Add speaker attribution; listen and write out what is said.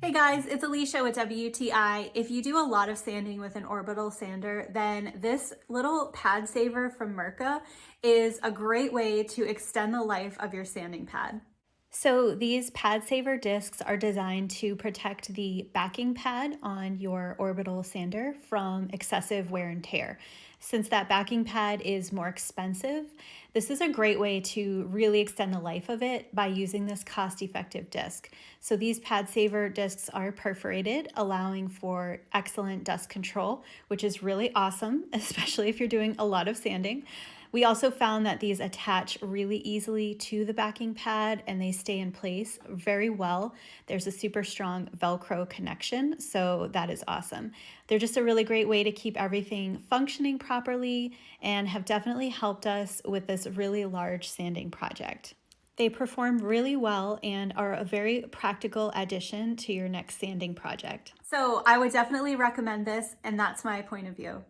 Speaker 1: Hey guys, it's Alicia with WTI. If you do a lot of sanding with an orbital sander, then this little pad saver from Mirka is a great way to extend the life of your sanding pad. So these pad saver discs are designed to protect the backing pad on your orbital sander from excessive wear and tear. Since that backing pad is more expensive, this is a great way to really extend the life of it by using this cost-effective disc. So these pad saver discs are perforated, allowing for excellent dust control, which is really awesome, especially if you're doing a lot of sanding. We also found that these attach really easily to the backing pad and they stay in place very well. There's a super strong Velcro connection, so that is awesome. They're just a really great way to keep everything functioning properly and have definitely helped us with this really large sanding project. They perform really well and are a very practical addition to your next sanding project. So I would definitely recommend this, and that's my point of view.